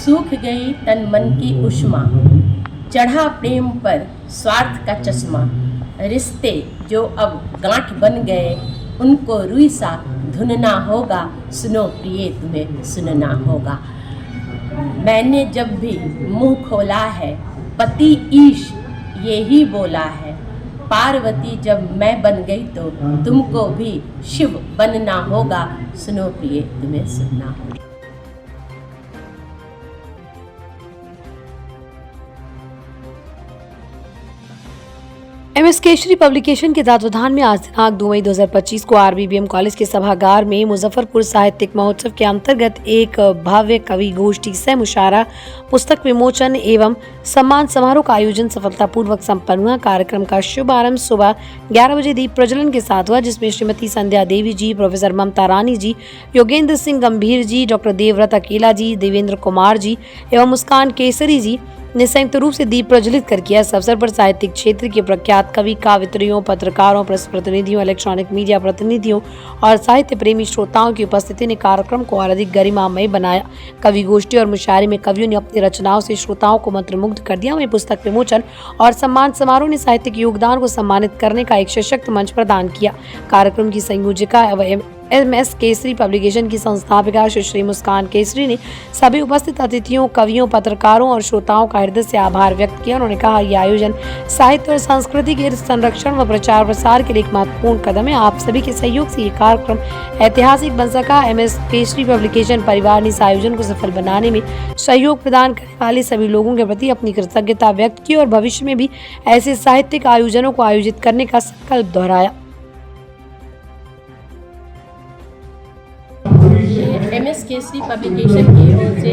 सूख गई तन मन की उष्मा, चढ़ा प्रेम पर स्वार्थ का चश्मा, रिश्ते जो अब गांठ बन गए उनको रुई सा धुनना होगा, सुनो प्रिय तुम्हें सुनना होगा। मैंने जब भी मुंह खोला है पति ईश ये ही बोला है, पार्वती जब मैं बन गई तो तुमको भी शिव बनना होगा, सुनो प्रिय तुम्हें सुनना होगा। MS केसरी पब्लिकेशन के तत्वाधान में आज दिनांक 2 मई 2025 को RBBM कॉलेज के सभागार में मुजफ्फरपुर साहित्यिक महोत्सव के अंतर्गत एक भव्य कवि गोष्ठी सह मुशायरा पुस्तक विमोचन एवं सम्मान समारोह का आयोजन सफलतापूर्वक संपन्न हुआ। कार्यक्रम का शुभारंभ सुबह 11 बजे दीप प्रज्वलन के साथ हुआ, जिसमें श्रीमती संध्या देवी जी, प्रोफेसर ममता रानी जी, योगेंद्र सिंह गंभीर जी, डॉक्टर देवव्रत अकेला जी, देवेंद्र कुमार जी एवं मुस्कान केसरी जी ने संयुक्त रूप से दीप प्रज्वलित कर किया। इस अवसर पर साहित्यिक क्षेत्र के प्रख्यात कवि, कावित्रियों, पत्रकारों, प्रेस प्रतिनिधियों, इलेक्ट्रॉनिक मीडिया प्रतिनिधियों और साहित्य प्रेमी श्रोताओं की उपस्थिति ने कार्यक्रम को और अधिक गरिमामय बनाया। कवि गोष्ठी और मुशायरे में कवियों ने अपनी रचनाओं से श्रोताओं को मंत्रमुग्ध कर दिया। वहीं पुस्तक विमोचन और सम्मान समारोह ने साहित्यिक योगदान को सम्मानित करने का एक सशक्त मंच प्रदान किया। कार्यक्रम की संयोजिका MS केसरी पब्लिकेशन की संस्थापिका सुश्री मुस्कान केसरी ने सभी उपस्थित अतिथियों, कवियों, पत्रकारों और श्रोताओं का हृदय से आभार व्यक्त किया। उन्होंने कहा, यह आयोजन साहित्य और संस्कृति के संरक्षण व प्रचार प्रसार के लिए एक महत्वपूर्ण कदम है। आप सभी के सहयोग से ये कार्यक्रम ऐतिहासिक बन सका। MS केसरी पब्लिकेशन परिवार ने इस आयोजन को सफल बनाने में सहयोग प्रदान करने वाले सभी लोगों के प्रति अपनी कृतज्ञता व्यक्त की और भविष्य में भी ऐसे साहित्यिक आयोजनों को आयोजित करने का संकल्प दोहराया। MS केसरी पब्लिकेशन की ओर से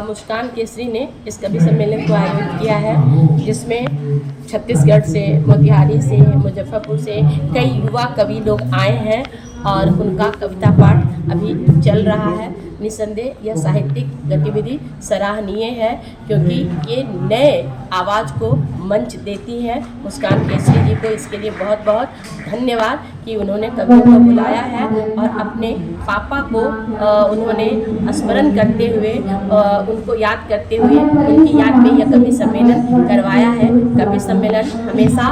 मुस्कान केसरी ने इस कवि सम्मेलन को आयोजित किया है, जिसमें छत्तीसगढ़ से, मोतिहारी से, मुजफ्फरपुर से कई युवा कवि लोग आए हैं और उनका कविता पाठ अभी चल रहा है। निसंदेह यह साहित्यिक गतिविधि सराहनीय है, क्योंकि ये नए आवाज़ को मंच देती है। मुस्कान केसरी जी को इसके लिए बहुत बहुत धन्यवाद कि उन्होंने कवियों को बुलाया है और अपने पापा को उन्होंने स्मरण करते हुए, उनको याद करते हुए उनकी याद में यह कवि सम्मेलन करवाया है। कवि सम्मेलन हमेशा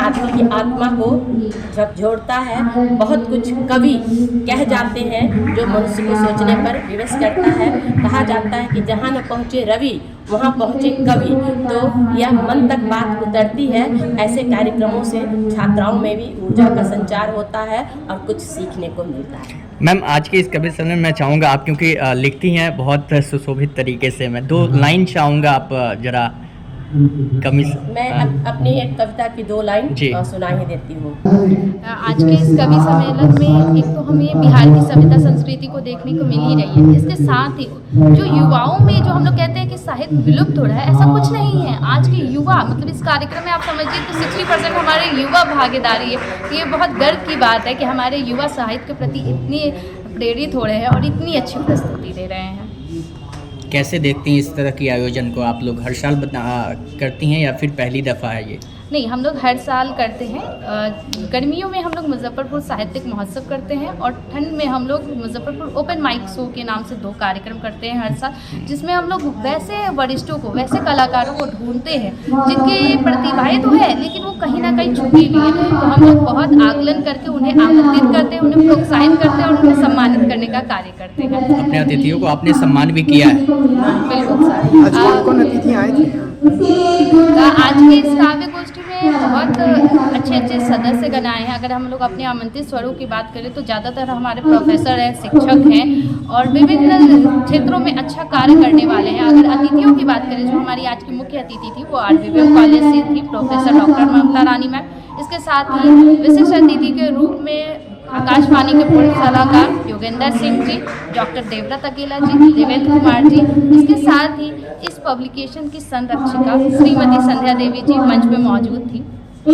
आदमी की आत्मा को झकझोरता है। बहुत कुछ कवि कह जाते हैं जो मनुष्य को सोचने पर विवश करता है। कहा जाता है कि जहाँ न पहुँचे रवि वहाँ पहुँचे कवि, तो यह मन तक बात उतरती है। ऐसे कार्यक्रमों से छात्राओं में भी ऊर्जा का संचार होता है और कुछ सीखने को मिलता है। मैम, आज के इस कवि सम्मेलन में चाहूँगा, आप क्योंकि लिखती हैं बहुत सुशोभित तरीके से, मैं 2 लाइन चाहूँगा आप जरा मैं अपनी एक कविता की 2 लाइन सुना ही देती हूँ। आज के इस कवि सम्मेलन में एक तो हमें बिहार की सभ्यता संस्कृति को देखने को मिल ही रही है। इसके साथ ही जो युवाओं में जो हम लोग कहते हैं कि साहित्य विलुप्त हो रहा है, ऐसा कुछ नहीं है। आज के युवा, मतलब इस कार्यक्रम में आप समझिए कि 60% हमारे युवा भागीदारी है। ये बहुत गर्व की बात है कि हमारे युवा साहित्य के प्रति इतने प्रेरित हो रहे हैं और इतनी अच्छी प्रस्तुति दे रहे हैं। कैसे देखती हैं इस तरह की आयोजन को? आप लोग हर साल करती हैं या फिर पहली दफ़ा है ये? नहीं, हम लोग हर साल करते हैं। गर्मियों में हम लोग मुजफ्फरपुर साहित्यिक महोत्सव करते हैं और ठंड में हम लोग मुजफ्फरपुर ओपन माइक शो के नाम से 2 कार्यक्रम करते हैं हर साल, जिसमें हम लोग वैसे वरिष्ठों को, वैसे कलाकारों को ढूंढते हैं जिनकी प्रतिभाएं तो है लेकिन वो कहीं ना कहीं छुपी हुई है। तो हम लोग बहुत आकलन करके उन्हें आमंत्रित करते हैं, उन्हें प्रोत्साहित करते हैं और उन्हें सम्मानित करने का कार्य करते हैं। अपने अतिथियों को आपने सम्मान भी किया है? बिल्कुल सर। आज कौन अतिथि आए थे? आज के इस काव्य गोष्ठी में बहुत अच्छे सदस्यगण आए हैं। अगर हम लोग अपने आमंत्रित स्वरूप की बात करें तो ज़्यादातर हमारे प्रोफेसर हैं, शिक्षक हैं और विभिन्न क्षेत्रों में अच्छा कार्य करने वाले हैं। अगर अतिथियों की बात करें, जो हमारी आज की मुख्य अतिथि थी वो RBBM कॉलेज से थी, प्रोफेसर डॉक्टर ममता रानी मैम। इसके साथ ही विशिष्ट अतिथि के रूप में आकाशवाणी के पूर्व सलाहकार योगेंद्र सिंह जी, डॉक्टर देवव्रत अकेला जी, देवेंद्र कुमार जी। इसके साथ ही इस पब्लिकेशन की संरक्षिका श्रीमती संध्या देवी जी मंच में मौजूद थी।